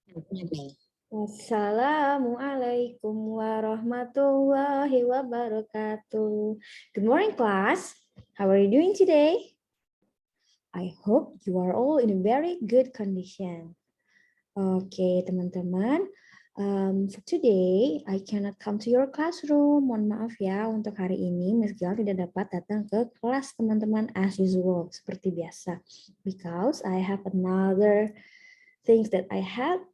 Assalamualaikum warahmatullahi wabarakatuh. Good morning, class. How are you doing today? I hope you are all in a very good condition. Oke, teman-teman. For today, I cannot come to your classroom. Mohon maaf ya, untuk hari ini Miss Gilang tidak dapat datang ke kelas teman-teman as usual, seperti biasa. Because I have another things that I have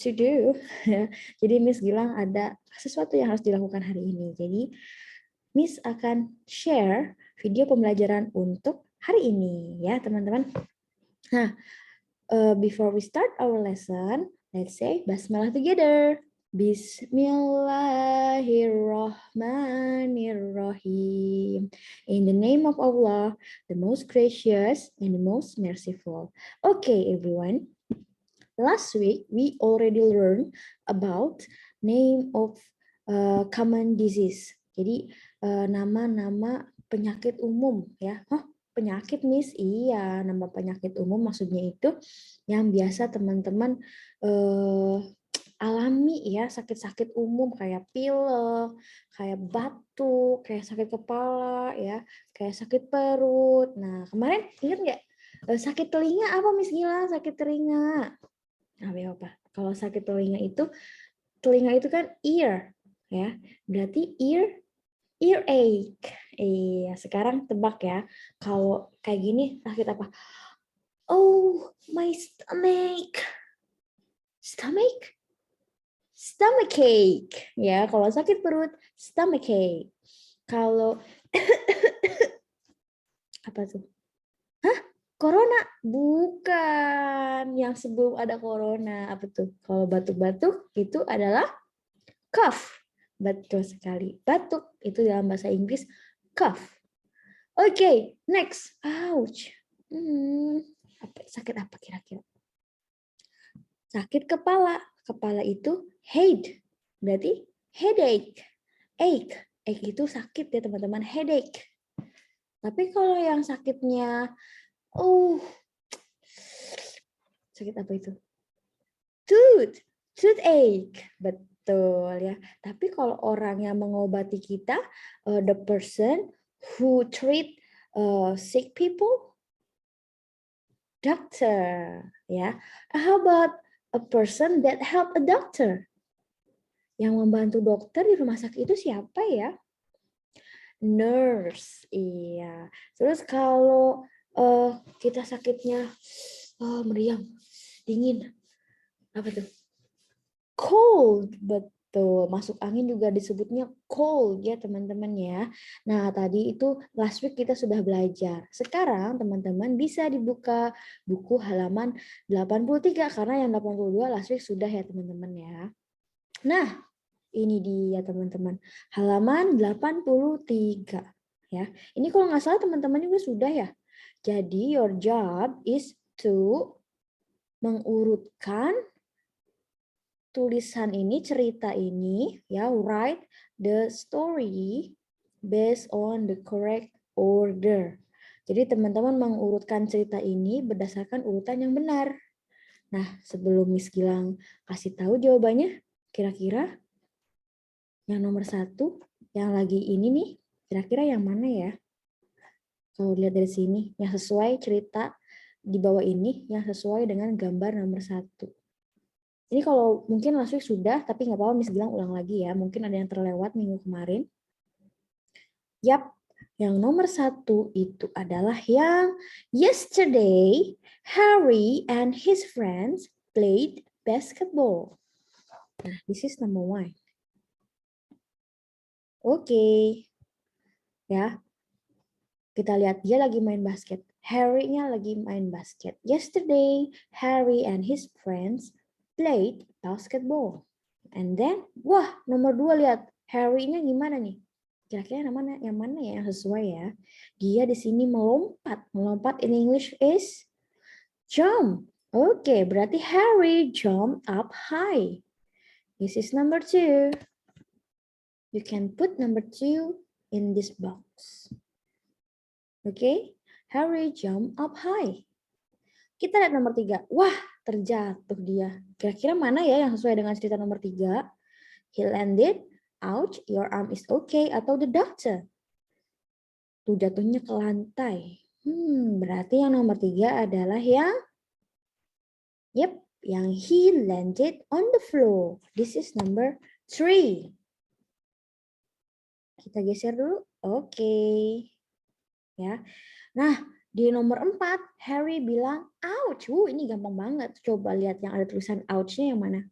to do. Jadi Miss Gilang ada sesuatu yang harus dilakukan hari ini. Jadi Miss akan share video pembelajaran untuk hari ini ya teman-teman. Nah, before we start our lesson, let's say Basmalah together. Bismillahirrahmanirrahim. In the name of Allah, the most gracious and the most merciful. Okay, everyone. Last week, we already learned about name of common disease. Jadi, nama-nama penyakit umum ya. Penyakit, Miss? Iya, nama penyakit umum maksudnya itu yang biasa teman-teman alami ya, sakit-sakit umum kayak pilek, kayak batuk, kayak sakit kepala ya, kayak sakit perut. Nah, kemarin ingat nggak sakit telinga apa Miss Gila? Sakit telinga. Apa? Kalau sakit telinga itu kan ear ya. Berarti earache. Iya, sekarang tebak ya. Kalau kayak gini sakit apa? Oh, my stomach. Stomachache. Ya, kalau sakit perut stomachache. Kalau apa tuh? Corona? Bukan. Yang sebelum ada corona. Apa tuh? Kalau batuk-batuk itu adalah cough. Betul sekali. Batuk itu dalam bahasa Inggris cough. Oke, next. Ouch. Sakit apa kira-kira? Sakit kepala. Kepala itu head. Berarti headache. Ache itu sakit ya teman-teman. Headache. Tapi kalau yang sakitnya sakit apa itu? Toothache. Betul ya. Tapi kalau orang yang mengobati kita, the person who treat sick people, doctor ya. How about a person that help a doctor? Yang membantu dokter di rumah sakit itu siapa ya? Nurse. Iya. Terus kalau kita sakitnya meriang, dingin, apa tuh? Cold, betul. Masuk angin juga disebutnya cold ya teman-teman ya. Nah tadi itu last week kita sudah belajar. Sekarang teman-teman bisa dibuka buku halaman 83 karena yang 82 last week sudah ya teman-teman ya. Nah ini dia teman-teman. Halaman 83 ya. Ini kalau nggak salah teman-teman juga sudah ya. Jadi your job is to mengurutkan tulisan ini, cerita ini, ya, write the story based on the correct order. Jadi teman-teman mengurutkan cerita ini berdasarkan urutan yang benar. Nah, sebelum Miss Gilang kasih tahu jawabannya, kira-kira yang nomor 1, yang lagi ini nih, kira-kira yang mana ya? Kalau lihat dari sini, yang sesuai cerita di bawah ini, yang sesuai dengan gambar nomor 1. Ini kalau mungkin last week sudah, tapi nggak apa-apa Miss Gilang ulang lagi ya. Mungkin ada yang terlewat minggu kemarin. Yap, yang nomor 1 itu adalah yang yesterday Harry and his friends played basketball. Nah, this is number 1. Oke. Ya. Kita lihat dia lagi main basket. Harry-nya lagi main basket. Yesterday Harry and his friends played basketball. And then, wah, nomor 2 lihat. Harry-nya gimana nih? Kira-kira yang mana ya yang sesuai ya? Dia di sini melompat. Melompat in English is jump. Oke, berarti Harry jumped up high. This is number 2. You can put number 2 in this box. Oke, Harry jumped up high. Kita lihat nomor 3. Wah, terjatuh dia. Kira-kira mana ya yang sesuai dengan cerita nomor 3? He landed, ouch, your arm is okay, atau the doctor? Tuh jatuhnya ke lantai. Berarti yang nomor 3 adalah yang yang he landed on the floor. This is number 3. Kita geser dulu. Oke. Ya. Nah, di nomor 4, Harry bilang, ouch. Ini gampang banget. Coba lihat yang ada tulisan ouch-nya yang mana.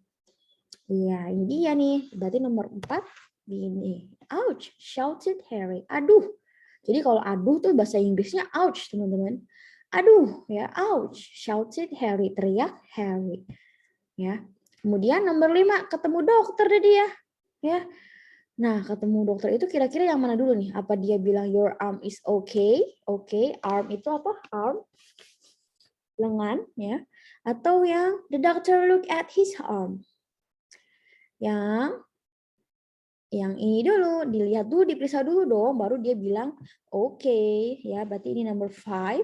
Iya, ini dia nih. Berarti nomor 4, ini. Ouch, shouted Harry. Aduh. Jadi kalau aduh tuh bahasa Inggrisnya ouch, teman-teman. Aduh, ya, ouch, shouted Harry. Teriak Harry. Ya. Kemudian nomor 5, ketemu dokter deh dia. Ya. Nah, ketemu dokter itu kira-kira yang mana dulu nih? Apa dia bilang your arm is okay? Oke, arm itu apa? Arm, lengan, ya. Atau yang the doctor look at his arm. Yang ini dulu, dilihat dulu, diperiksa dulu dong, baru dia bilang okay, ya. Berarti ini number 5.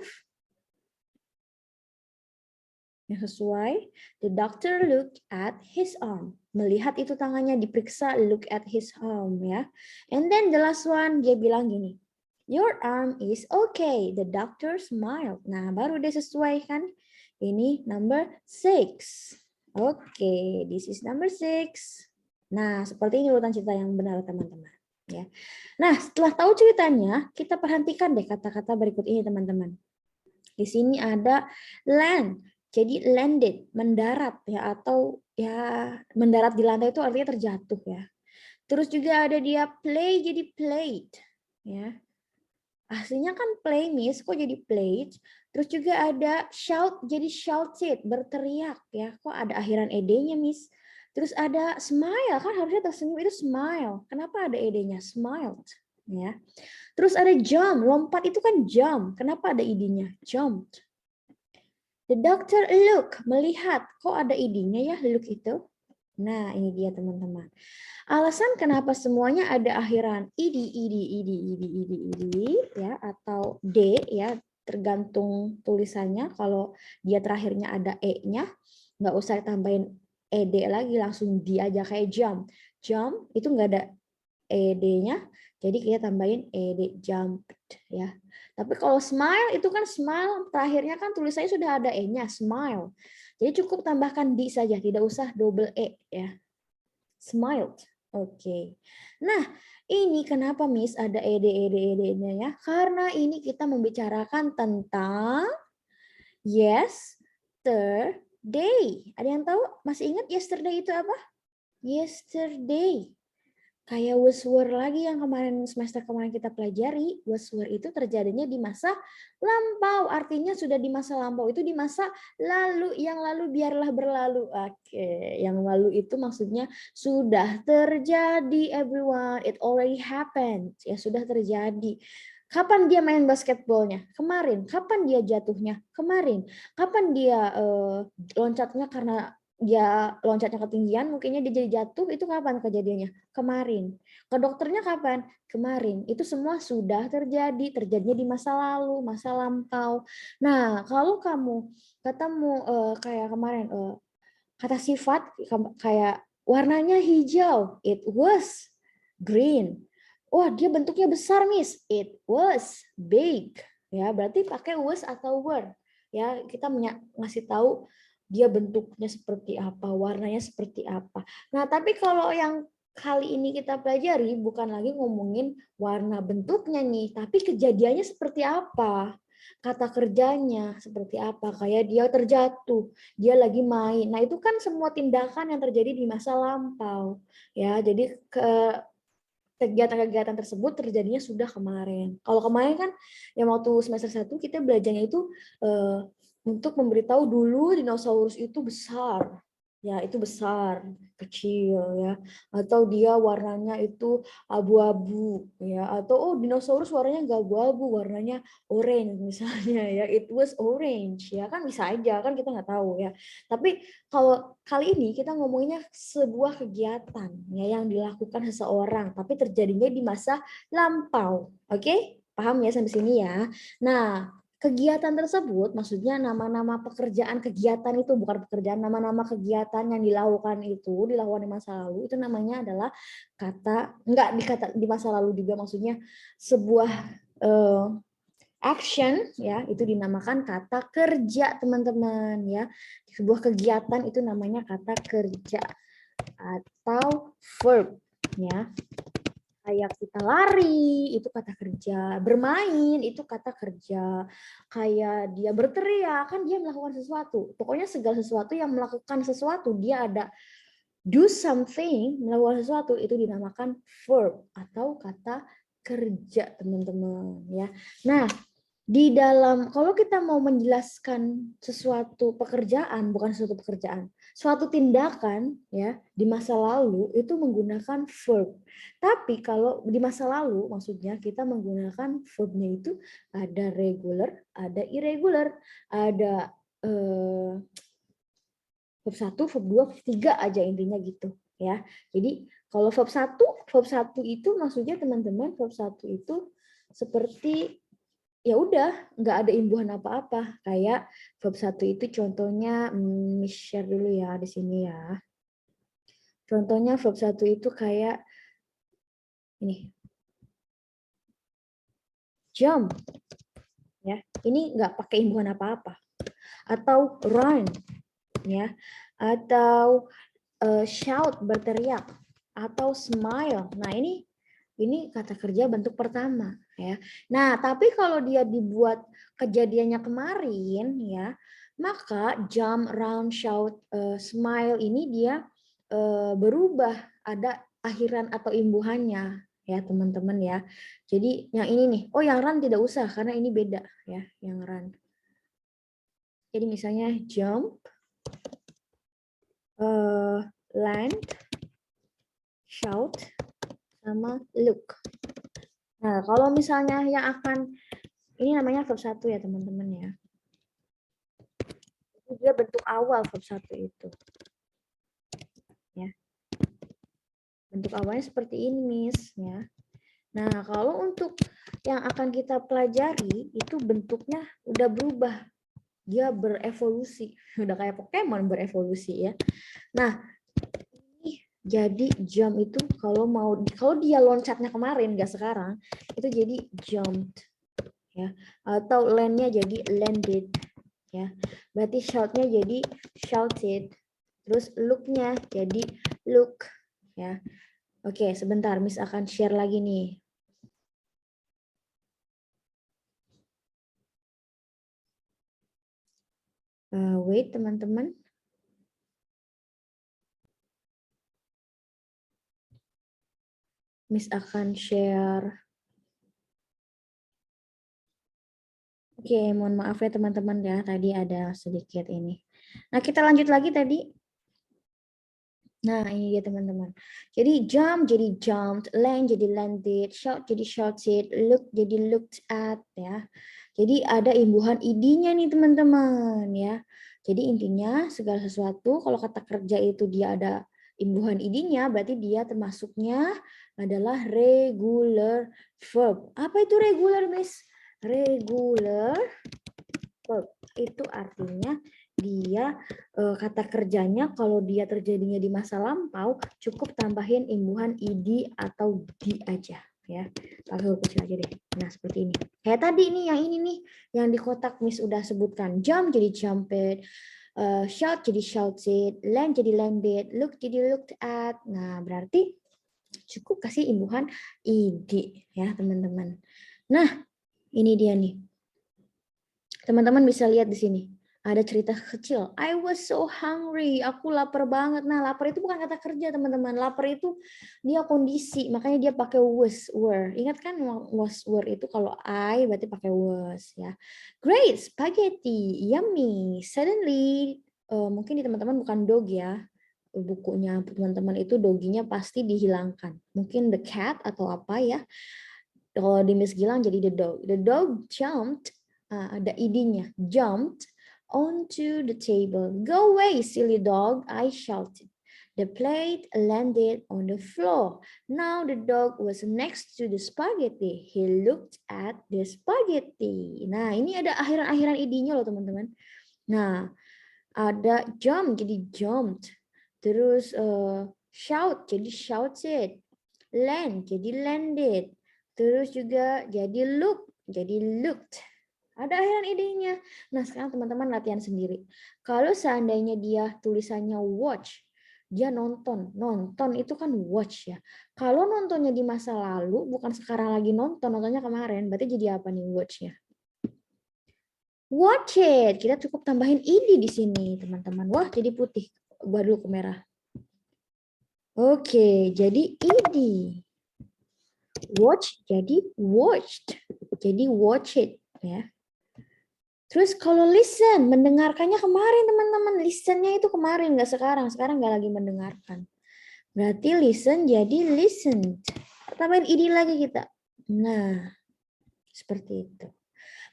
Yang sesuai, the doctor look at his arm. Melihat itu tangannya, diperiksa, look at his arm, ya. And then the last one, dia bilang gini, your arm is okay. The doctor smiled. Nah, baru dia sesuai kan. Ini number 6. Oke, this is number 6. Nah, seperti ini urutan cerita yang benar, teman-teman. Ya. Nah, setelah tahu ceritanya, kita perhatikan deh kata-kata berikut ini, teman-teman. Di sini ada land. Jadi landed, mendarat ya, atau ya mendarat di lantai itu artinya terjatuh ya. Terus juga ada dia play jadi played ya. Aslinya kan play miss, kok jadi played. Terus juga ada shout jadi shouted, berteriak ya. Kok ada akhiran ed-nya miss. Terus ada smile, kan harusnya tersenyum itu smile. Kenapa ada ed-nya? Smiled ya. Terus ada jump, lompat itu kan jump. Kenapa ada id-nya? Jumped. The doctor look, melihat. Kok ada id-nya ya look itu? Nah, ini dia teman-teman. Alasan kenapa semuanya ada akhiran id ya atau d ya, tergantung tulisannya. Kalau dia terakhirnya ada e-nya, nggak usah tambahin ed lagi, langsung di aja kayak jump. Jump itu nggak ada ed-nya, jadi kita tambahin ed, jumped ya. Tapi kalau smile itu kan smile terakhirnya kan tulisannya sudah ada e-nya, smile. Jadi cukup tambahkan di saja, tidak usah double e ya. Smiled. Oke. Nah, ini kenapa Miss ada ed-nya ya? Karena ini kita membicarakan tentang yesterday. Ada yang tahu? Masih ingat yesterday itu apa? Yesterday. Kayak was were lagi yang semester kemarin kita pelajari. Was were itu terjadinya di masa lampau. Artinya sudah di masa lampau itu di masa lalu. Yang lalu biarlah berlalu. Oke, yang lalu itu maksudnya sudah terjadi everyone. It already happened. Ya sudah terjadi. Kapan dia main basketbolnya? Kemarin. Kapan dia jatuhnya? Kemarin. Kapan dia loncatnya karena dia loncatnya ketinggian, mungkinnya dia jadi jatuh, itu kapan kejadiannya? Kemarin. Ke dokternya kapan? Kemarin. Itu semua sudah terjadi, terjadinya di masa lalu, masa lampau. Nah, kalau kamu ketemu kayak kemarin kata sifat kayak warnanya hijau, it was green. Wah, dia bentuknya besar, Miss. It was big. Ya, berarti pakai was atau were. Ya, kita ngasih tahu dia bentuknya seperti apa, warnanya seperti apa. Nah, tapi kalau yang kali ini kita pelajari bukan lagi ngomongin warna bentuknya nih, tapi kejadiannya seperti apa. Kata kerjanya seperti apa, kayak dia terjatuh, dia lagi main. Nah, itu kan semua tindakan yang terjadi di masa lampau. Ya, jadi kegiatan-kegiatan tersebut terjadinya sudah kemarin. Kalau kemarin kan yang waktu semester 1 kita belajarnya itu untuk memberitahu dulu dinosaurus itu besar. Ya, itu besar, kecil ya. Atau dia warnanya itu abu-abu ya. Atau oh dinosaurus warnanya enggak abu-abu, warnanya orange misalnya ya. It was orange ya. Kan bisa aja kan kita nggak tahu ya. Tapi kalau kali ini kita ngomongnya sebuah kegiatan ya yang dilakukan seseorang tapi terjadinya di masa lampau. Oke? Paham ya sampai sini ya? Nah, kegiatan tersebut, maksudnya nama-nama pekerjaan kegiatan itu, bukan pekerjaan, nama-nama kegiatan yang dilakukan di masa lalu, itu namanya adalah kata, enggak di masa lalu juga, maksudnya sebuah action ya, itu dinamakan kata kerja, teman-teman ya. Sebuah kegiatan itu namanya kata kerja atau verb ya. Kayak kita lari, itu kata kerja. Bermain, itu kata kerja. Kayak dia berteriak, kan dia melakukan sesuatu. Pokoknya segala sesuatu yang melakukan sesuatu, dia ada do something, melakukan sesuatu, itu dinamakan verb atau kata kerja, teman-teman. Ya. Nah, di dalam, kalau kita mau menjelaskan sesuatu pekerjaan, bukan suatu pekerjaan, suatu tindakan ya di masa lalu itu menggunakan verb. Tapi kalau di masa lalu maksudnya kita menggunakan verbnya itu ada regular, ada irregular, ada verb 1, verb 2, verb 3 aja intinya gitu ya. Jadi kalau verb 1 itu maksudnya teman-teman, verb 1 itu seperti ya udah nggak ada imbuhan apa-apa, kayak verb 1 itu contohnya share dulu ya di sini ya. Contohnya verb 1 itu kayak ini, jump ya, ini nggak pakai imbuhan apa-apa, atau run ya, atau shout berteriak, atau smile. Nah ini kata kerja bentuk pertama ya. Nah, tapi kalau dia dibuat kejadiannya kemarin ya, maka jump, run, shout, smile ini dia berubah, ada akhiran atau imbuhannya ya, teman-teman ya. Jadi yang ini nih, oh yang run tidak usah karena ini beda ya, yang run. Jadi misalnya jump, land, shout, sama look. Nah, kalau misalnya yang akan, ini namanya verb 1 ya teman-teman ya. Dia bentuk awal verb 1 itu. Ya. Bentuk awalnya seperti ini, Miss. Ya. Nah, kalau untuk yang akan kita pelajari, itu bentuknya udah berubah. Dia berevolusi. Udah kayak Pokemon berevolusi ya. Nah, jadi jump itu kalau dia loncatnya kemarin nggak sekarang, itu jadi jumped ya, atau landnya jadi landed ya, berarti shoutnya jadi shouted, terus looknya jadi look ya. Oke, sebentar Miss akan share lagi nih. Wait teman-teman. Miss akan share. Oke, mohon maaf ya teman-teman ya, tadi ada sedikit ini. Nah, kita lanjut lagi tadi. Nah, ini dia teman-teman. Jadi jump jadi jumped, land jadi landed, shout jadi shouted, look jadi looked at ya. Jadi ada imbuhan id-nya nih teman-teman ya. Jadi intinya segala sesuatu kalau kata kerja itu dia ada imbuhan id-nya, berarti dia termasuknya adalah regular verb. Apa itu regular, Miss? Regular verb itu artinya dia kata kerjanya kalau dia terjadinya di masa lampau cukup tambahin imbuhan id atau di aja ya. Pakai huruf kecil aja deh. Nah, seperti ini. Kayak tadi nih yang ini nih yang di kotak Miss udah sebutkan. Jump jadi jumped, shout jadi shouted, land jadi landed, look jadi looked at. Nah, berarti cukup kasih imbuhan id ya, teman-teman. Nah, ini dia nih. Teman-teman bisa lihat di sini. Ada cerita kecil. I was so hungry. Aku lapar banget. Nah, lapar itu bukan kata kerja, teman-teman. Lapar itu dia kondisi. Makanya dia pakai was, were. Ingat kan was, were itu kalau I berarti pakai was ya. Great, spaghetti, yummy. Suddenly, mungkin di teman-teman bukan dog ya. Bukunya teman-teman itu doginya pasti dihilangkan. Mungkin the cat atau apa ya. Kalau di Miss Gilang jadi the dog. The dog jumped. Ada id-nya, jumped onto the table. Go away, silly dog, I shouted. The plate landed on the floor. Now the dog was next to the spaghetti. He looked at the spaghetti. Nah, ini ada akhiran-akhiran idenya loh teman-teman. Nah, ada jump jadi jumped. Terus shout jadi shouted. Land jadi landed. Terus juga jadi look jadi looked. Ada akhiran idenya. Nah, sekarang teman-teman latihan sendiri. Kalau seandainya dia tulisannya watch, dia nonton. Nonton itu kan watch ya. Kalau nontonnya di masa lalu, bukan sekarang lagi nonton, nontonnya kemarin, berarti jadi apa nih watch-nya? Watch it. Kita cukup tambahin id di sini, teman-teman. Wah, jadi putih. Ubah dulu ke merah. Oke, jadi id. Watch jadi watched. Jadi watch it ya. Terus kalau listen, mendengarkannya kemarin teman-teman. Listennya itu kemarin, nggak sekarang. Sekarang nggak lagi mendengarkan. Berarti listen jadi listened. Tambahin id lagi kita. Nah, seperti itu.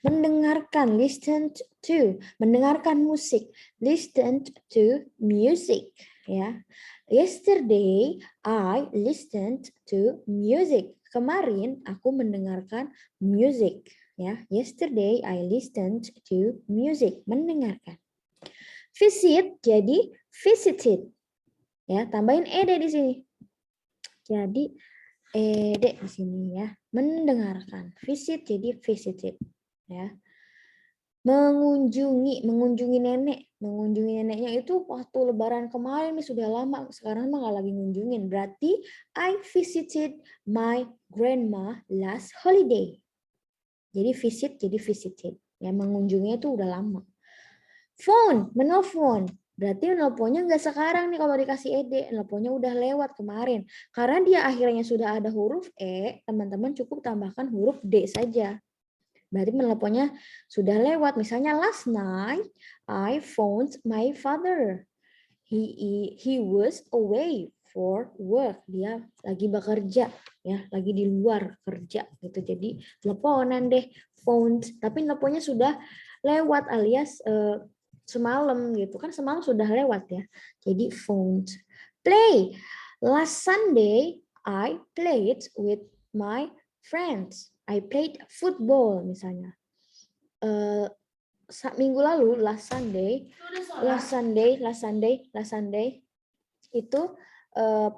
Mendengarkan, listen to. Mendengarkan musik, listen to music. Ya. Yesterday, I listened to music. Kemarin aku mendengarkan music. Ya, yesterday I listened to music. Mendengarkan. Visit jadi visited. Ya, tambahin ed di sini. Jadi ed di sini ya. Mendengarkan. Visit jadi visited. Ya. Mengunjungi nenek. Mengunjungi neneknya itu waktu lebaran kemarin nih sudah lama. Sekarang mah nggak lagi ngunjungin. Berarti I visited my grandma last holiday. Jadi visit jadi visited. Ya, mengunjunginya itu udah lama. Phone, menelpon. Berarti nelponnya nggak sekarang nih kalau dikasih ed. Nelponnya udah lewat kemarin. Karena dia akhirnya sudah ada huruf E, teman-teman cukup tambahkan huruf D saja. Berarti menelponnya sudah lewat. Misalnya last night I phoned my father. He was away for work. Dia lagi bekerja ya, lagi di luar kerja gitu. Jadi teleponan deh, phoned. Tapi teleponnya sudah lewat alias semalam gitu kan, semalam sudah lewat ya. Jadi phoned. Play. Last Sunday I played with my friends. I played football misalnya. Minggu lalu last Sunday itu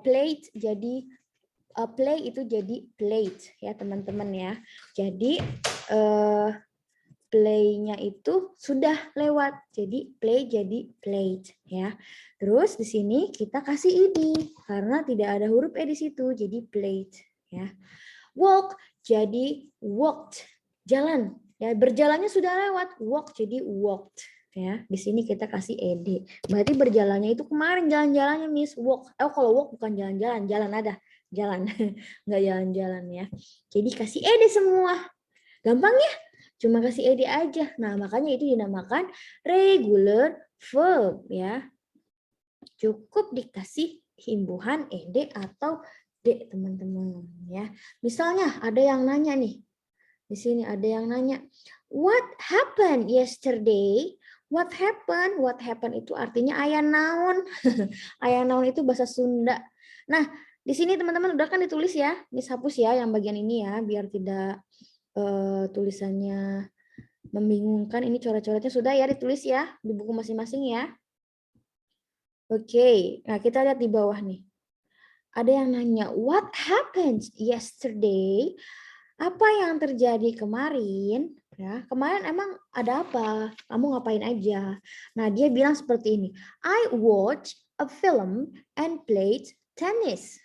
played jadi play itu jadi played ya teman-teman ya. Jadi play-nya itu sudah lewat. Jadi play jadi played ya. Terus di sini kita kasih id karena tidak ada huruf e di situ. Jadi played ya. Walk jadi walked. Jalan ya, berjalannya sudah lewat. Walk jadi walked ya. Di sini kita kasih ed. Berarti berjalannya itu kemarin jalan-jalannya Miss walk. Kalau walk bukan jalan-jalan, jalan ada. Jalan. Enggak jalan-jalan ya. Jadi kasih ed semua. Gampang ya? Cuma kasih ed aja. Nah, makanya itu dinamakan regular verb ya. Cukup dikasih imbuhan ed atau d teman-teman ya. Misalnya ada yang nanya nih. Di sini ada yang nanya, what happened yesterday? What happened? What happened itu artinya aya naon. Aya naon itu bahasa Sunda. Nah, di sini teman-teman udah kan ditulis ya. Miss hapus ya yang bagian ini ya biar tidak tulisannya membingungkan. Ini coret-coretnya sudah ya ditulis ya di buku masing-masing ya. Oke, nah kita lihat di bawah nih. Ada yang nanya, what happened yesterday? Apa yang terjadi kemarin? Ya, kemarin emang ada apa? Kamu ngapain aja? Nah, dia bilang seperti ini. I watched a film and played tennis.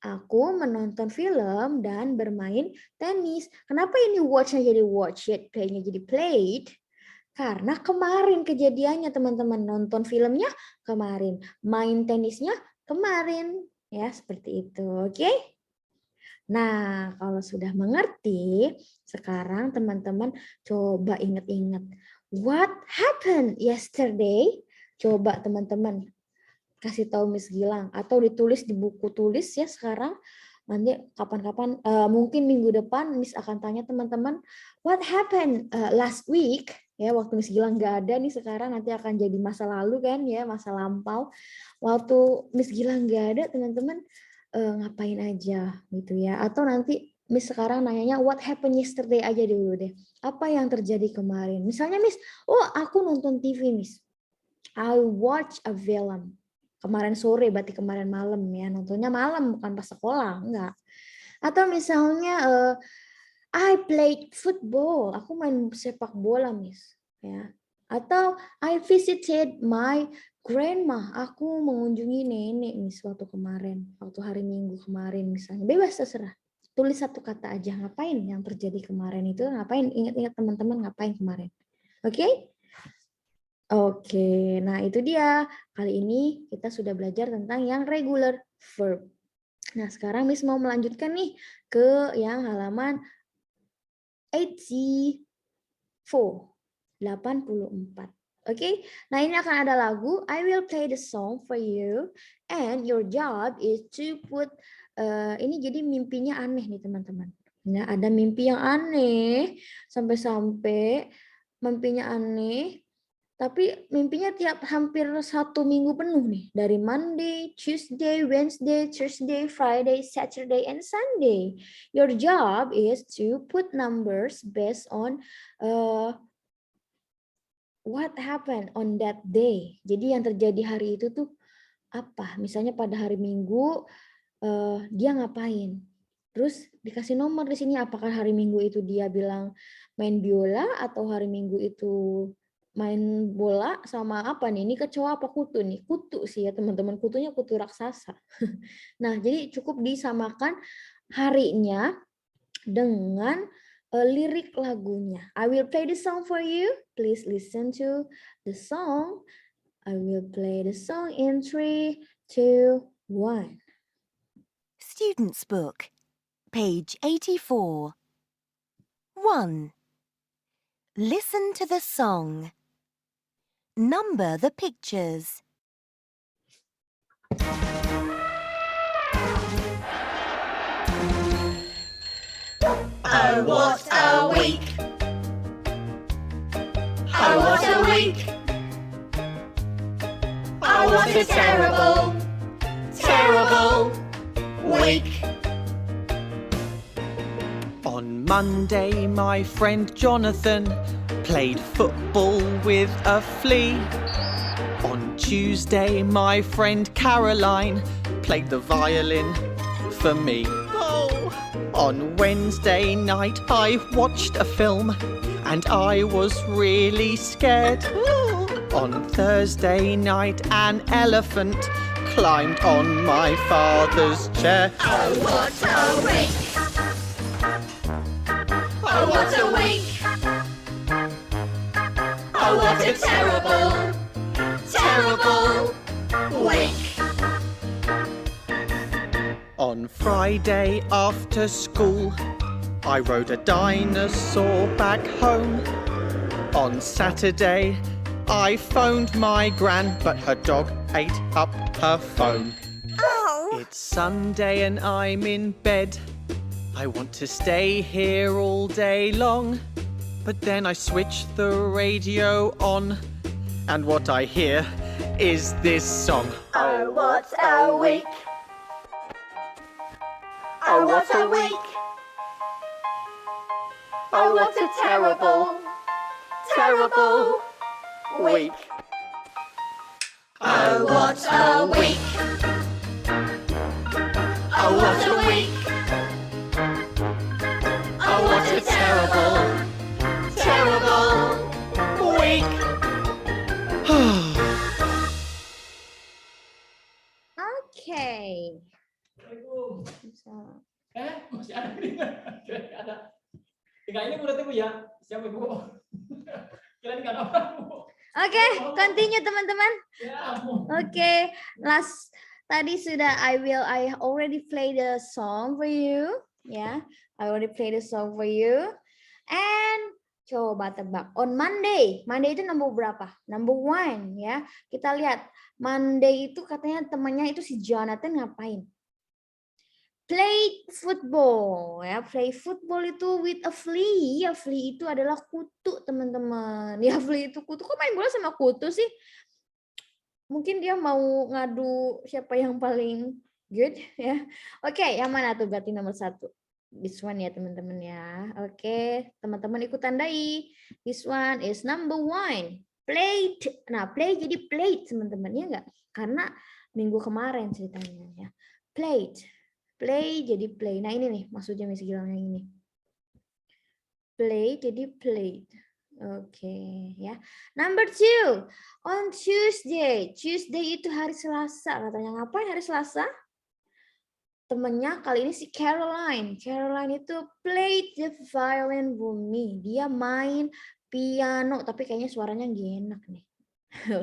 Aku menonton film dan bermain tenis. Kenapa ini watch-nya jadi watch it, play-nya jadi played? Karena kemarin kejadiannya teman-teman, nonton filmnya kemarin, main tenisnya kemarin. Ya, seperti itu. Oke? Nah, kalau sudah mengerti, sekarang teman-teman coba ingat-ingat. What happened yesterday? Coba teman-teman kasih tahu Miss Gilang atau ditulis di buku tulis ya sekarang. Nanti kapan-kapan, mungkin minggu depan Miss akan tanya teman-teman, what happened last week? Ya, waktu Miss Gilang nggak ada nih sekarang, nanti akan jadi masa lalu kan ya, masa lampau. Waktu Miss Gilang nggak ada, teman-teman ngapain aja gitu ya. Atau nanti Miss sekarang nanyanya what happened yesterday aja dulu deh. Apa yang terjadi kemarin? Misalnya Miss, oh aku nonton TV Miss. I watch a film. Kemarin sore, berarti kemarin malam ya. Nontonnya malam, bukan pas sekolah, enggak. Atau misalnya I played football. Aku main sepak bola, Miss. Ya. Atau I visited my grandma. Aku mengunjungi nenek, Miss, waktu kemarin. Waktu hari Minggu kemarin misalnya. Bebas terserah. Tulis satu kata aja. Ngapain yang terjadi kemarin itu? Ngapain? Ingat-ingat teman-teman ngapain kemarin. Oke? Okay? Oke, nah itu dia. Kali ini kita sudah belajar tentang yang regular verb. Nah, sekarang Miss mau melanjutkan nih ke yang halaman 84. Oke, nah ini akan ada lagu. I will play the song for you and your job is to put ini jadi mimpinya aneh nih teman-teman. Nah, ada mimpi yang aneh sampai-sampai mimpinya aneh. Tapi mimpinya hampir 1 minggu penuh nih. Dari Monday, Tuesday, Wednesday, Thursday, Friday, Saturday, and Sunday. Your job is to put numbers based on what happened on that day. Jadi yang terjadi hari itu tuh apa? Misalnya pada hari Minggu dia ngapain? Terus dikasih nomor di sini apakah hari Minggu itu dia bilang main biola atau hari Minggu itu main bola sama apa nih? Ini kecoa apa kutu nih? Kutu sih ya teman-teman. Kutunya kutu raksasa. Nah, jadi cukup disamakan harinya dengan lirik lagunya. I will play the song for you. Please listen to the song. I will play the song in 3, 2, 1. Student's Book, page 84. 1. Listen to the song. Number the pictures. Oh, what a week! Oh, what a week! Oh, what a terrible, terrible week! On Monday, my friend Jonathan played football with a flea. On Tuesday, my friend Caroline played the violin for me. On Wednesday night, I watched a film and I was really scared. On Thursday night, an elephant climbed on my father's chair. Oh, what a week! Oh, what a week! Oh, what a terrible, terrible week! On Friday after school, I rode a dinosaur back home. On Saturday, I phoned my gran, but her dog ate up her phone. Oh! It's Sunday and I'm in bed. I want to stay here all day long, but then I switch the radio on, and what I hear is this song. Oh, what a week! Oh, what a week! Oh, what a terrible, terrible week! Oh, what a week! Oh, what a week! Oh, what a terrible, terrible week! Okay. Masih ada nih. Ada. Tinggalnya udah tuh ya. Siapa Bu? Kirain enggak ada orang, Bu. Oke, continue teman-teman. Ya. Oke, last tadi sudah I already play the song for you, ya. I already play the song for you. And coba tebak. On Monday itu number berapa? Number 1 ya. Kita lihat Monday itu katanya temannya itu si Jonathan ngapain? Played football ya, play football itu with a flea. Ya, flea itu adalah kutu, teman-teman. Ya, flea itu kutu. Kok main bola sama kutu sih? Mungkin dia mau ngadu siapa yang paling good ya. Oke, yang mana tuh berarti nomor 1? This one ya, teman-teman ya. Oke, teman-teman ikut tandai. This one is number 1. Played. Nah, play jadi played, teman-teman, ya enggak? Karena minggu kemarin ceritanya ya. Played. Play jadi play. Nah, ini nih maksudnya Miss Gilang yang ini. Play jadi played. Oke, ya. Number 2. On Tuesday. Tuesday itu hari Selasa. Katanya ngapain hari Selasa? Temennya kali ini si Caroline. Caroline itu played the violin for me. Dia main piano. Tapi kayaknya suaranya gak enak nih.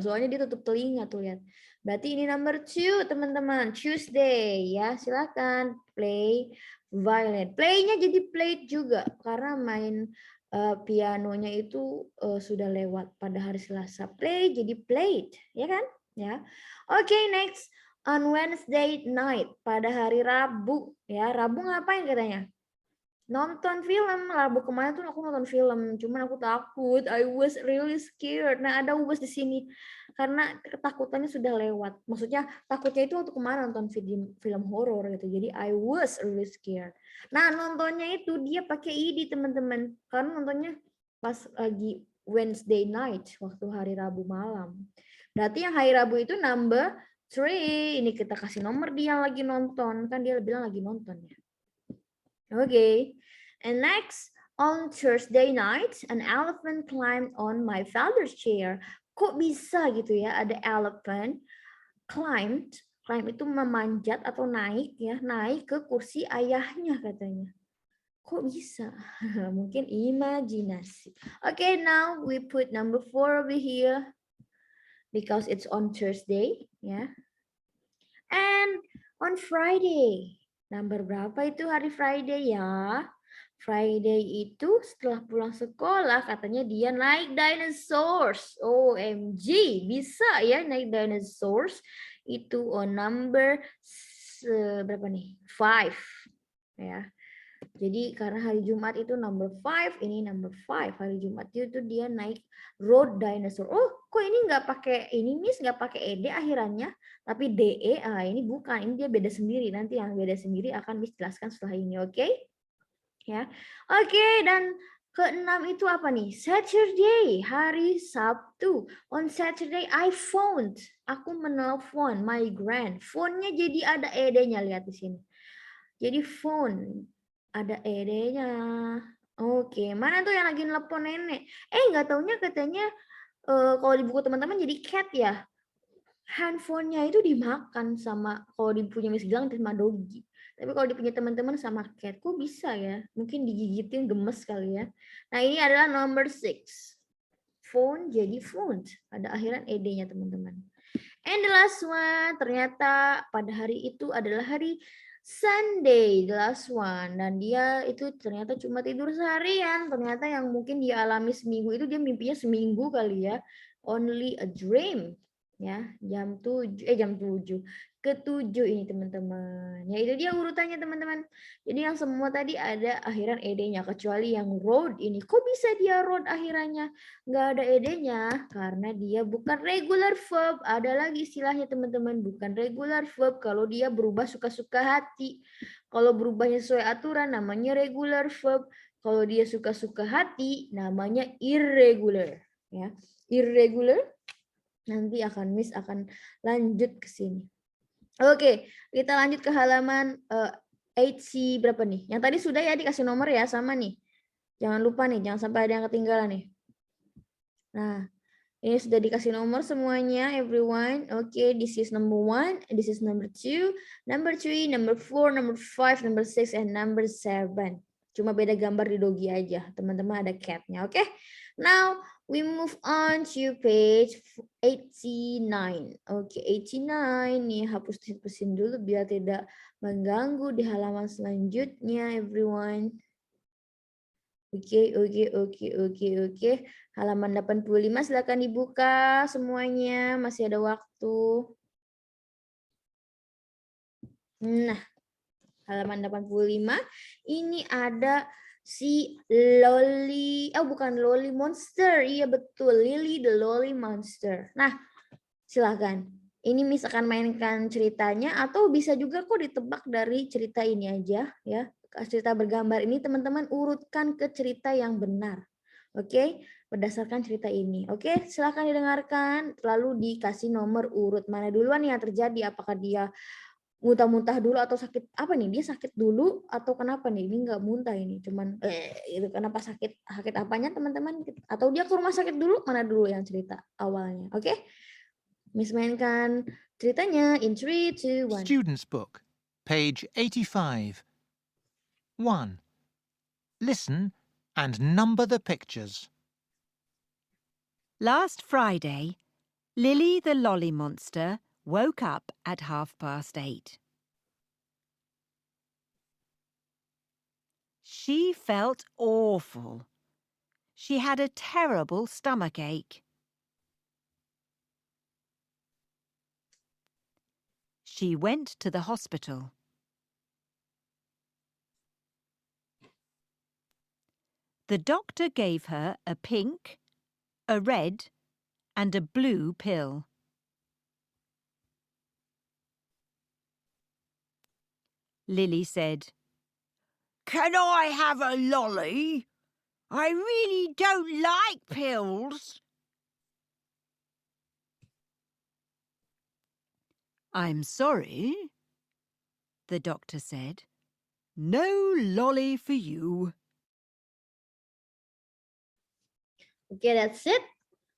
Soalnya dia tutup telinga tuh, lihat. Berarti ini number 2, teman-teman. Tuesday, ya. Silakan play violin. Play-nya jadi played juga karena main pianonya itu sudah lewat pada hari Selasa. Play jadi played, ya kan? Ya. Oke, next. On Wednesday night, pada hari Rabu, ya. Rabu ngapain katanya? Nonton film. Rabu kemarin tuh aku nonton film, cuman aku takut. I was really scared. Nah, ada was di sini karena ketakutannya sudah lewat. Maksudnya takutnya itu waktu kemarin nonton film horor gitu. Jadi I was really scared. Nah, nontonnya itu dia pakai ID, teman-teman. Karena nontonnya pas lagi Wednesday night, waktu hari Rabu malam. Berarti yang hari Rabu itu number 3. Ini kita kasih nomor dia lagi nonton. Kan dia bilang lagi nonton ya. Okay, and next, on Thursday night, an elephant climbed on my father's chair. Kok bisa gitu ya, ada elephant climb itu memanjat atau naik ya, naik ke kursi ayahnya katanya. Kok bisa? Mungkin imajinasi. Okay, now we put number 4 over here because it's on Thursday, ya. And on Friday. Number berapa itu hari Friday ya? Friday itu setelah pulang sekolah katanya dia naik dinosaurs. OMG, bisa ya naik dinosaurs. Itu on number berapa nih? 5. Ya. Jadi karena hari Jumat itu number 5, ini number 5. Hari Jumat itu dia naik road dinosaur. Oh, kok ini nggak pakai ini Miss, nggak pakai ed akhirannya, tapi de. Ini bukan, ini dia beda sendiri. Nanti yang beda sendiri akan Miss jelaskan setelah ini, oke? Ya, oke. Dan keenam itu apa nih? Saturday, hari Sabtu. On Saturday I phoned. Aku menelpon my grand. Phone-nya jadi ada ed-nya, lihat di sini. Jadi phone ada ed-nya. Oke, mana tuh yang lagi nelpon nenek? Nggak taunya katanya kalau di buku teman-teman jadi cat ya. Handphonenya itu dimakan sama, kalau di punya Miss Gilang sama Dogi. Tapi kalau di punya teman-teman sama cat, kok bisa ya? Mungkin digigitin gemes kali ya. Nah, ini adalah number 6. Phone jadi phone. Ada akhiran ed-nya, teman-teman. And the last one, ternyata pada hari itu adalah hari Sunday, the last one. Dan dia itu ternyata cuma tidur seharian. Ternyata yang mungkin dia alami seminggu itu dia mimpinya seminggu kali ya. Only a dream. Ya, jam 7 ke-7 ini teman-teman. Ya, itu dia urutannya teman-teman. Jadi yang semua tadi ada akhiran ed-nya kecuali yang road ini. Kok bisa dia road akhirannya? Nggak ada ed-nya karena dia bukan regular verb. Ada lagi istilahnya teman-teman, bukan regular verb kalau dia berubah suka-suka hati. Kalau berubahnya sesuai aturan namanya regular verb. Kalau dia suka-suka hati namanya irregular, ya. Irregular. Nanti Miss akan lanjut ke sini. Oke, kita lanjut ke halaman 8C berapa nih? Yang tadi sudah ya dikasih nomor ya, sama nih. Jangan lupa nih, jangan sampai ada yang ketinggalan nih. Nah, ini sudah dikasih nomor semuanya, everyone. Oke, this is number 1, this is number 2, number 3, number 4, number 5, number 6, and number 7. Cuma beda gambar di Dogi aja. Teman-teman ada cat-nya, oke? Now, we move on to page 89. Oke, 89. Nih, hapusin dulu biar tidak mengganggu di halaman selanjutnya, everyone. Oke. Halaman 85 silakan dibuka semuanya, masih ada waktu. Nah, Halaman 85. Ini ada si Lolly, bukan Lolly Monster. Iya betul, Lily the Lolly Monster. Nah, silakan. Ini Miss akan mainkan ceritanya atau bisa juga kok ditebak dari cerita ini aja ya. Cerita bergambar ini teman-teman urutkan ke cerita yang benar. Oke, berdasarkan cerita ini. Oke, silakan didengarkan lalu dikasih nomor urut. Mana duluan yang terjadi? Apakah dia muntah-muntah dulu atau sakit apa nih? Dia sakit dulu atau kenapa nih? Ini nggak muntah ini, cuman itu kenapa sakit? Sakit apanya teman-teman? Atau dia ke rumah sakit dulu? Mana dulu yang cerita awalnya? Oke? Miss mainkan ceritanya in 3, 2, 1. Student's Book, page 85. 1. Listen and number the pictures. Last Friday, Lily the Lolly Monster woke up at 8:30. She felt awful. She had a terrible stomachache. She went to the hospital. The doctor gave her a pink, a red, and a blue pill. Lily said, "Can I have a lolly? I really don't like pills." "I'm sorry," the doctor said. "No lolly for you." Oke, that's it.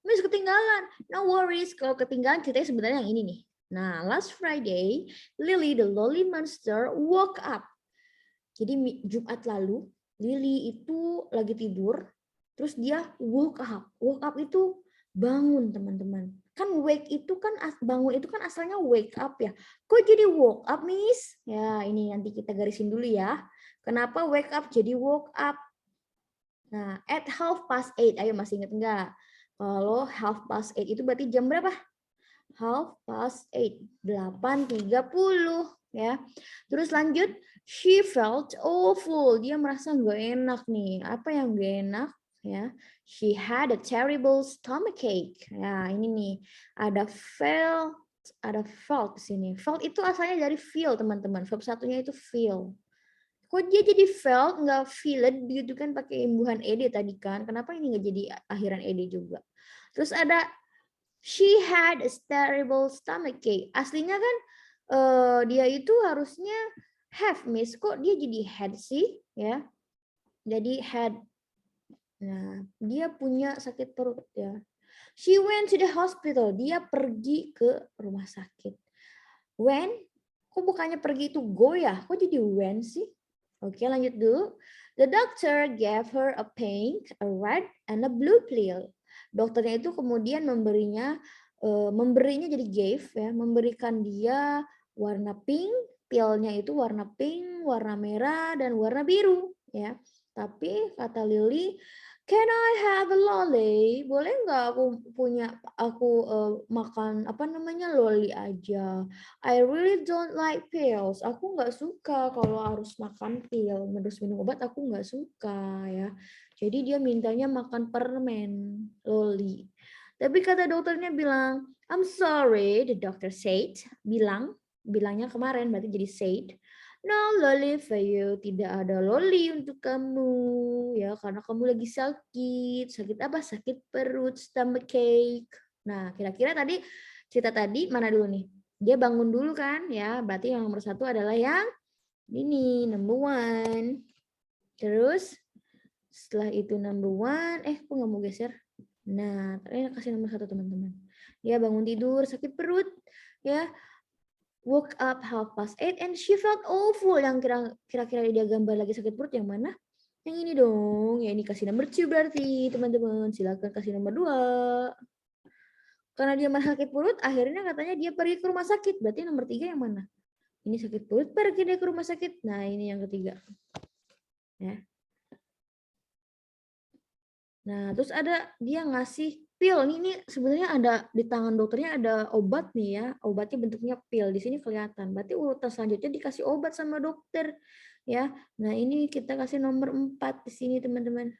Miss ketinggalan. No worries, kalau ketinggalan ceritanya sebenarnya yang ini nih. Nah, last Friday, Lily the Lolly Monster woke up. Jadi Jumat lalu, Lily itu lagi tidur, terus dia woke up. Woke up itu bangun, teman-teman. Kan wake itu kan bangun itu kan asalnya wake up ya. Kok jadi woke up, Miss? Ya, ini nanti kita garisin dulu ya. Kenapa wake up jadi woke up? Nah, at 8:30. Ayo masih ingat enggak? Kalau 8:30 itu berarti jam berapa? 8:30. 8:30 ya. Terus lanjut, she felt awful. Dia merasa nggak enak nih. Apa yang nggak enak? Ya, she had a terrible stomachache. Ya, ini nih ada felt di sini. Felt itu asalnya dari feel, teman-teman. Verb satunya itu feel. Kok dia jadi felt nggak feel it gitu kan pakai imbuhan ed tadi kan? Kenapa ini nggak jadi akhiran ed juga? Terus ada she had a terrible stomachache. Aslinya kan dia itu harusnya have, Miss. Kok dia jadi had sih? Ya, jadi had. Nah, dia punya sakit perut ya. She went to the hospital. Dia pergi ke rumah sakit. When? Kok bukannya pergi itu go ya? Kok jadi when sih? Oke, lanjut dulu. The doctor gave her a pink, a red, and a blue pill. Dokternya itu kemudian memberinya jadi gave ya, memberikan dia warna pink, pillnya itu warna pink, warna merah, dan warna biru ya. Tapi kata Lily, "Can I have a lolly? Boleh nggak aku makan lolly aja? I really don't like pills. Aku nggak suka kalau harus makan pil, terus minum obat aku nggak suka ya." Jadi dia mintanya makan permen lolly. Tapi kata dokternya bilang, "I'm sorry," the doctor said. Bilangnya kemarin berarti jadi said. "No lolly for you." Tidak ada lolly untuk kamu ya karena kamu lagi sakit. Sakit apa? Sakit perut, stomachache. Nah, kira-kira tadi cerita tadi mana dulu nih? Dia bangun dulu kan ya. Berarti yang nomor 1 adalah yang ini, number 1. Terus setelah itu number 1, kok nggak mau geser? Nah, kasih nomor 1 teman-teman. Dia bangun tidur, sakit perut ya. Woke up 8:30 and she felt awful. Yang kira-kira dia gambar lagi sakit perut yang mana? Yang ini dong. Ya ini kasih nomor 2 berarti teman-teman. Silakan kasih nomor 2. Karena dia merasa sakit perut, akhirnya katanya dia pergi ke rumah sakit. Berarti nomor 3 yang mana? Ini sakit perut, pergi dia ke rumah sakit. Nah ini yang ketiga. Ya. Nah terus ada dia ngasih pil. Ini sebenarnya ada di tangan dokternya ada obat nih ya. Obatnya bentuknya pil. Di sini kelihatan. Berarti urutan selanjutnya dikasih obat sama dokter. Ya. Nah, ini kita kasih nomor 4 di sini, teman-teman.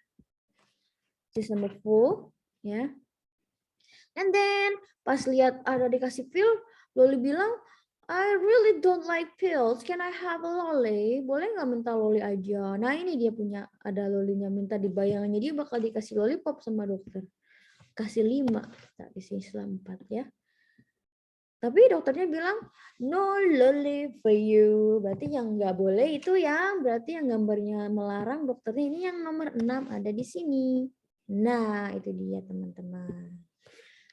This is number 4, ya. And then pas lihat ada dikasih pil, Loli bilang, I really don't like pills. Can I have a lolly? Boleh nggak minta lolly aja? Nah, ini dia punya, ada lolinya, minta di bayangannya. Dia bakal dikasih lollipop sama dokter. Kasih 5. Nah, di sini 4 ya. Tapi dokternya bilang, no lolly for you. Berarti yang nggak boleh itu yang, berarti yang gambarnya melarang dokternya ini yang nomor 6 ada di sini. Nah, itu dia teman-teman.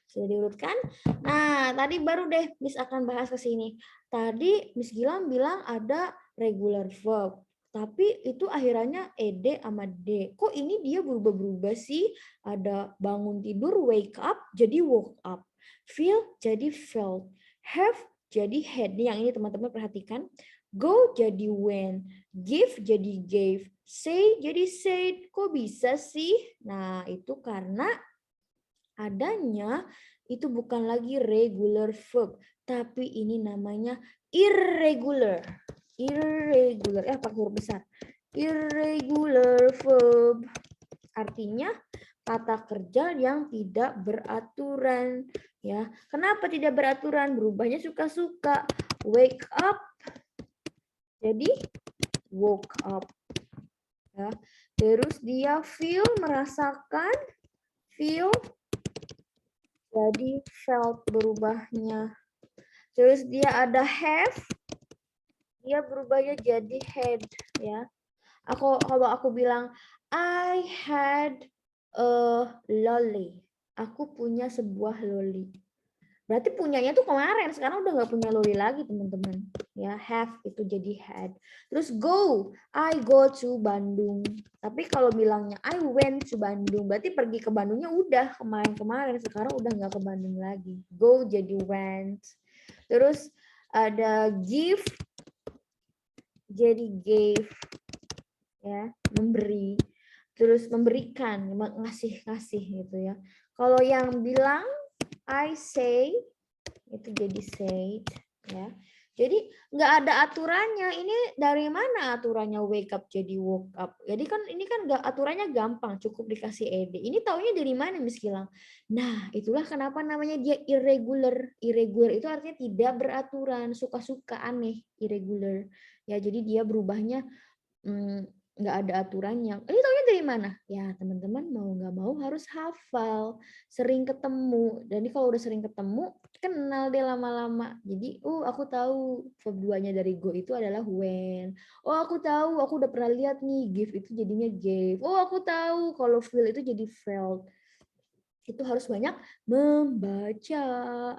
Sudah diurutkan. Nah, tadi baru deh Miss akan bahas ke sini. Tadi Miss Gilang bilang ada regular verb. Tapi itu akhirannya ed sama d. Kok ini dia berubah-berubah sih? Ada bangun tidur, wake up, jadi woke up. Feel jadi felt. Have jadi had. Nih yang ini teman-teman perhatikan. Go jadi went. Give jadi gave. Say jadi said. Kok bisa sih? Nah, itu karena adanya itu bukan lagi regular verb, tapi ini namanya irregular. Irregular, pakai huruf besar. Irregular verb. Artinya kata kerja yang tidak beraturan, ya. Kenapa tidak beraturan? Berubahnya suka-suka. Wake up jadi woke up. Ya. Terus dia feel, merasakan, feel jadi felt berubahnya. Terus dia ada have, dia berubahnya jadi had, ya. Kalau aku bilang I had a lolly. Aku punya sebuah loli. Berarti punyanya tuh kemarin, sekarang udah nggak punya loli lagi, teman-teman. Ya, have itu jadi had. Terus go, I go to Bandung. Tapi kalau bilangnya I went to Bandung, berarti pergi ke Bandungnya udah kemarin-kemarin, sekarang udah nggak ke Bandung lagi. Go jadi went. Terus ada give, jadi gave, ya, memberi. Terus memberikan, ngasih-ngasih gitu ya. Kalau yang bilang I say itu jadi said, ya. Jadi nggak ada aturannya. Ini dari mana aturannya wake up jadi woke up? Jadi kan ini kan aturannya gampang, cukup dikasih ed. Ini taunya dari mana Miss Gilang? Nah, itulah kenapa namanya dia irregular. Irregular itu artinya tidak beraturan, suka-suka, aneh, irregular. Ya, jadi dia berubahnya nggak ada aturannya. Ini taunya dari mana? Ya, teman-teman mau nggak mau harus hafal, sering ketemu. Jadi kalau udah sering ketemu, kenal deh lama-lama. Jadi, aku tahu verb 2-nya dari go itu adalah when. Oh, aku tahu, aku udah pernah lihat nih, give itu jadinya gave. Oh, aku tahu kalau feel itu jadi felt. Itu harus banyak membaca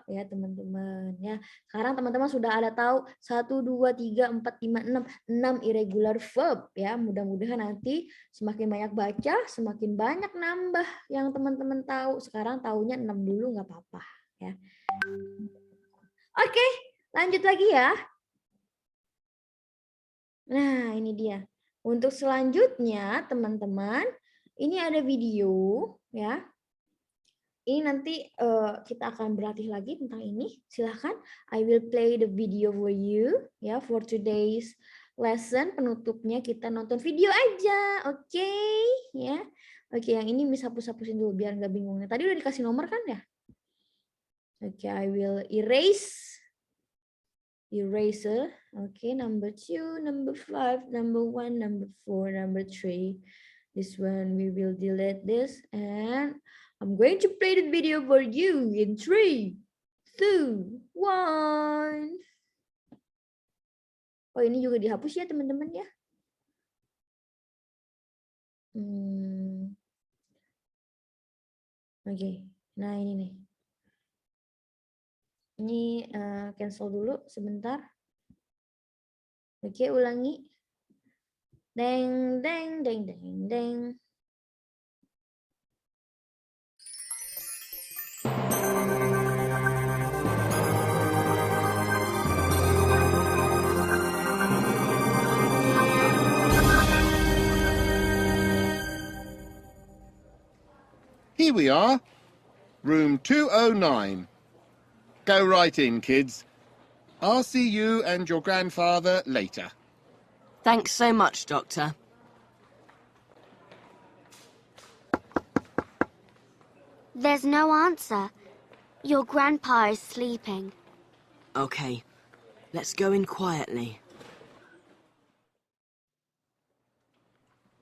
ya teman-teman ya. Sekarang teman-teman sudah ada tahu 1 2 3 4 5 6 irregular verb ya. Mudah-mudahan nanti semakin banyak baca, semakin banyak nambah yang teman-teman tahu. Sekarang tahunya 6 dulu nggak apa-apa ya. Oke, lanjut lagi ya. Nah, ini dia. Untuk selanjutnya teman-teman, ini ada video ya. Ini nanti kita akan berlatih lagi tentang ini. Silahkan, I will play the video for you ya, for today's lesson. Penutupnya kita nonton video aja, oke? Ya, oke. Yang ini Miss hapus-hapusin dulu biar nggak bingung. Tadi udah dikasih nomor kan ya? Oke, I will eraser. Oke, number 2, number 5, number 1, number 4, number 3. This one we will delete this and I'm going to play the video for you in 3, 2, 1. Oh, ini juga dihapus ya teman-teman ya. Oke. Nah ini nih. Ini cancel dulu sebentar. Oke, ulangi. Deng, deng, deng, deng, deng. Here we are. room 209. Go right in, kids. I'll see you and your grandfather later. Thanks so much, Doctor. There's no answer. Your grandpa is sleeping. Okay, let's go in quietly.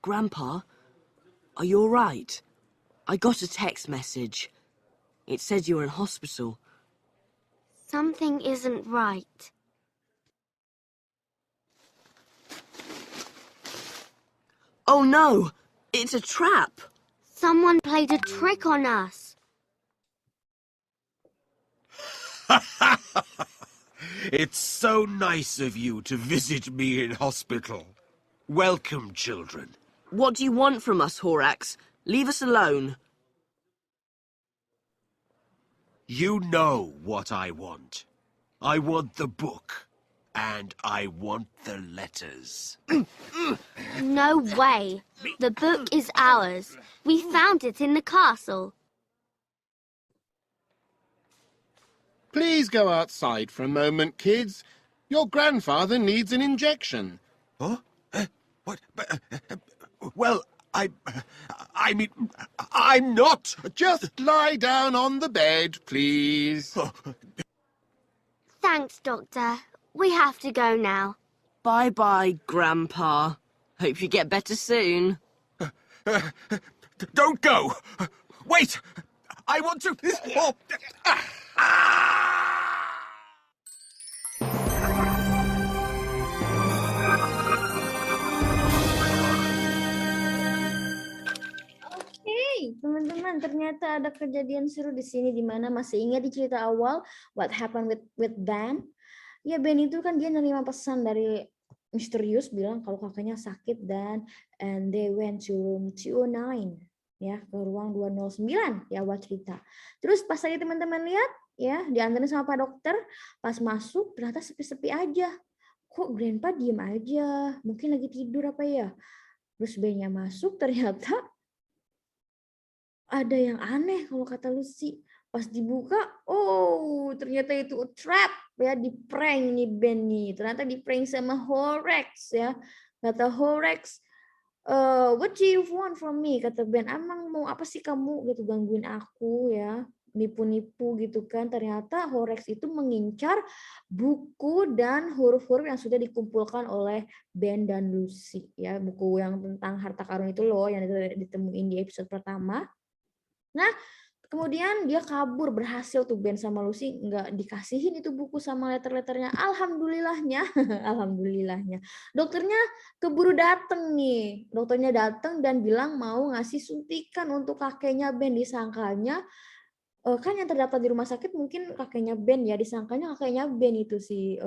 Grandpa, are you all right? I got a text message. It said you were in hospital. Something isn't right. Oh no! It's a trap! Someone played a trick on us. It's so nice of you to visit me in hospital. Welcome, children. What do you want from us, Horax? Leave us alone. You know what I want. I want the book. And I want the letters. No way. The book is ours. We found it in the castle. Please go outside for a moment, kids. Your grandfather needs an injection. Huh? What? Well, I mean, I'm not. Just lie down on the bed, please. Thanks, Doctor. We have to go now. Bye-bye, Grandpa. Hope you get better soon. Don't go. Wait. I want to. Oke, teman-teman, ternyata ada kejadian seru di sini di mana masih ingat di cerita awal what happened with Ben? Ya, Ben itu kan dia nerima pesan dari misterius bilang kalau kakaknya sakit and they went to room 209 ya, ke ruang 209 di awal cerita. Terus pas lagi teman-teman lihat ya, diantarin sama Pak Dokter, pas masuk ternyata sepi-sepi aja. Kok Grandpa diem aja? Mungkin lagi tidur apa ya? Terus Ben-nya masuk ternyata ada yang aneh kalau kata Lucy. Pas dibuka, oh ternyata itu trap ya, di prank nih Ben nih. Ternyata di prank sama Horax ya. Kata Horax, what do you want from me? Kata Ben, emang mau apa sih kamu gitu gangguin aku ya, nipu-nipu gitu kan. Ternyata Horax itu mengincar buku dan huruf-huruf yang sudah dikumpulkan oleh Ben dan Lucy ya. Buku yang tentang harta karun itu loh yang ditemuin di episode pertama. Nah, kemudian dia kabur, berhasil tuh Ben sama Lucy nggak dikasihin itu buku sama letter-letternya. Alhamdulillahnya, alhamdulillahnya. Dokternya keburu dateng nih. Dokternya datang dan bilang mau ngasih suntikan untuk kakeknya Ben. Disangkanya kan yang terdaftar di rumah sakit mungkin kakeknya Ben ya. Disangkanya kakeknya Ben itu si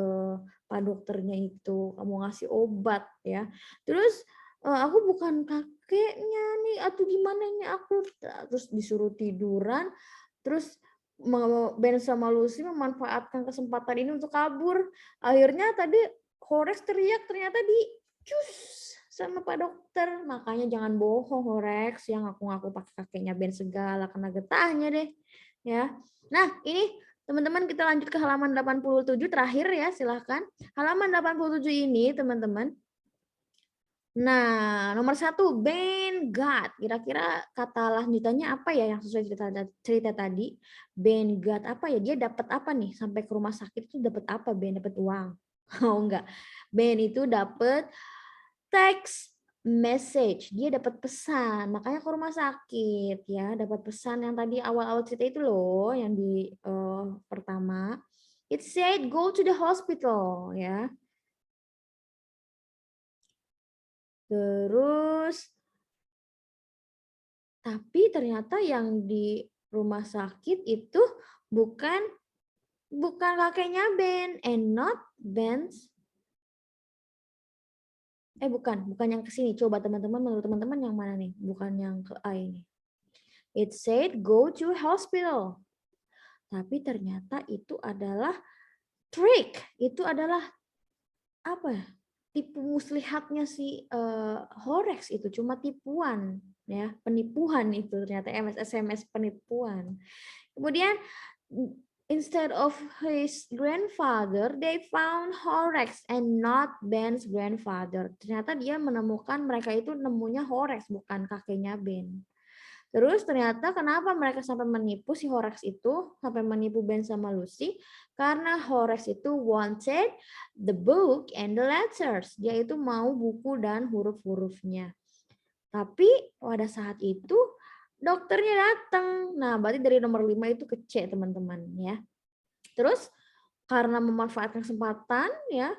Pak dokternya itu mau ngasih obat ya. Terus aku bukan kakeknya nih, atau gimana ini aku, terus disuruh tiduran, terus Ben sama Lucy memanfaatkan kesempatan ini untuk kabur. Akhirnya tadi Horax teriak ternyata dicus sama Pak Dokter. Makanya jangan bohong Horax, yang ngaku-ngaku pakai kakeknya Ben segala, kena getahnya deh. Ya. Nah ini teman-teman kita lanjut ke halaman 87 terakhir ya, silahkan. Halaman 87 ini teman-teman. Nah, nomor 1, Ben got. Kira-kira kata lanjutannya apa ya yang sesuai cerita tadi? Ben got apa ya? Dia dapat apa nih? Sampai ke rumah sakit itu dapat apa? Ben dapat uang. Oh enggak. Ben itu dapat text message. Dia dapat pesan. Makanya ke rumah sakit ya. Dapat pesan yang tadi awal-awal cerita itu loh, yang di pertama. It said go to the hospital ya. Terus, tapi ternyata yang di rumah sakit itu bukan kakeknya Ben, and not Ben's. Bukan yang ke sini. Coba teman-teman, menurut teman-teman yang mana nih? Bukan yang ke A ini. It said go to hospital. Tapi ternyata itu adalah trick. Itu adalah apa ya? tipu muslihatnya si Horex itu cuma tipuan, ya, penipuan itu ternyata SMS penipuan. Kemudian instead of his grandfather, they found Horex and not Ben's grandfather. Ternyata dia menemukan mereka itu nemunya Horex bukan kakeknya Ben. Terus ternyata kenapa mereka sampai menipu si Horex itu, sampai menipu Ben sama Lucy? Karena Horex itu wanted the book and the letters. Dia itu mau buku dan huruf-hurufnya. Tapi pada saat itu dokternya datang. Nah, berarti dari nomor 5 itu ke C, teman-teman, ya. Terus karena memanfaatkan kesempatan, ya,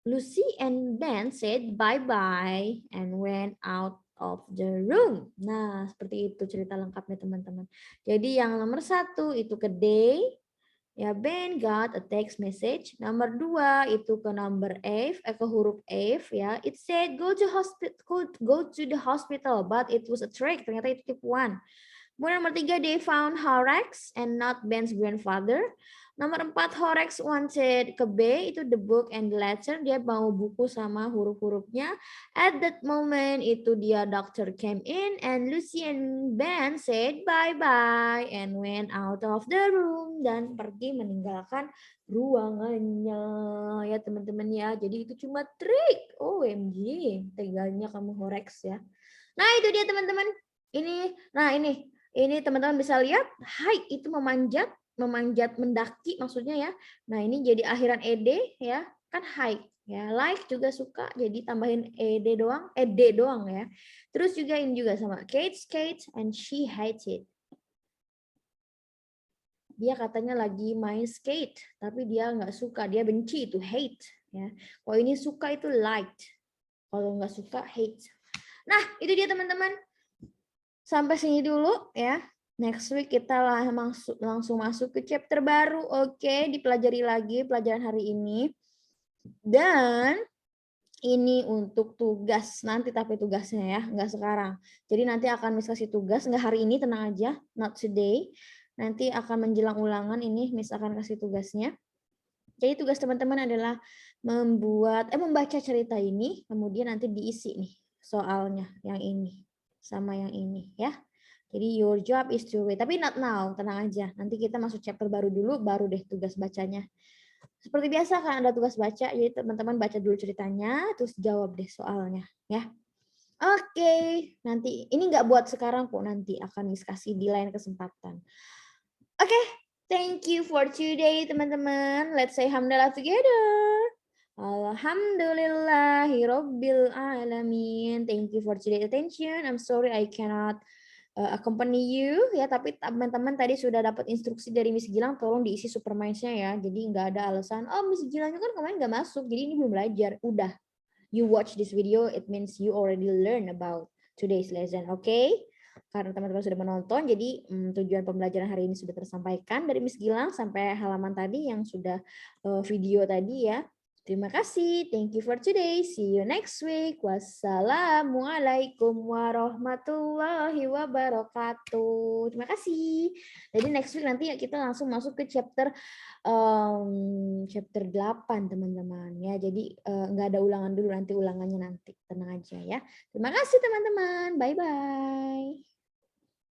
Lucy and Ben said bye-bye and went out of the room. Nah, seperti itu cerita lengkapnya, teman-teman. Jadi yang nomor 1 itu ke D, ya, Ben got a text message. Nomor 2 itu ke number F, ke huruf F, ya. It said go to the hospital, but it was a trick. Ternyata itu tipuan. Kemudian nomor 3, they found Horex and not Ben's grandfather. Nomor 4, Horex wanted ke B, itu the book and the letter. Dia mau buku sama huruf-hurufnya. At that moment, itu dia doctor came in and Lucy and Ben said bye-bye and went out of the room. Dan pergi meninggalkan ruangannya. Ya teman-teman ya, jadi itu cuma trik. OMG, teganya kamu Horex ya. Nah itu dia teman-teman. Ini teman-teman bisa lihat, hike itu memanjat mendaki maksudnya ya. Nah, ini jadi akhiran ed ya, kan hike ya. Like juga suka, jadi tambahin ed doang, ed doang ya. Terus juga ini juga sama Kate skate and she hates it. Dia katanya lagi main skate, tapi dia nggak suka, dia benci itu hate ya. Kalau ini suka itu liked. Kalau nggak suka hate. Nah, itu dia teman-teman. Sampai sini dulu ya. Next week kita langsung masuk ke chapter baru. Oke, dipelajari lagi pelajaran hari ini. Dan ini untuk tugas nanti, tapi tugasnya ya, nggak sekarang. Jadi nanti akan Miss kasih tugas, nggak hari ini, tenang aja, not today. Nanti akan menjelang ulangan ini Miss akan kasih tugasnya. Jadi tugas teman-teman adalah membaca cerita ini, kemudian nanti diisi nih soalnya yang ini sama yang ini ya. Jadi your job is to read, tapi not now, tenang aja. Nanti kita masuk chapter baru dulu, baru deh tugas bacanya. Seperti biasa kan ada tugas baca, jadi teman-teman baca dulu ceritanya, terus jawab deh soalnya ya. Oke, nanti ini nggak buat sekarang kok, nanti akan diskusi di lain kesempatan. Oke, thank you for today teman-teman. Let's say hamdalah together. Alhamdulillahirabbil alamin. Thank you for today's attention. I'm sorry I cannot accompany you ya, tapi teman-teman tadi sudah dapat instruksi dari Miss Gilang, tolong diisi Superminds-nya ya. Jadi nggak ada alasan, oh Miss Gilangnya kan kemarin nggak masuk, jadi ini belum belajar. Udah, you watch this video, it means you already learn about today's lesson, okay? Karena teman-teman sudah menonton, jadi tujuan pembelajaran hari ini sudah tersampaikan dari Miss Gilang sampai halaman tadi yang sudah video tadi ya. Terima kasih. Thank you for today. See you next week. Wassalamualaikum warahmatullahi wabarakatuh. Terima kasih. Jadi next week nanti kita langsung masuk ke chapter 8 teman-teman ya. Jadi nggak ada ulangan dulu, nanti ulangannya nanti. Tenang aja ya. Terima kasih teman-teman. Bye-bye.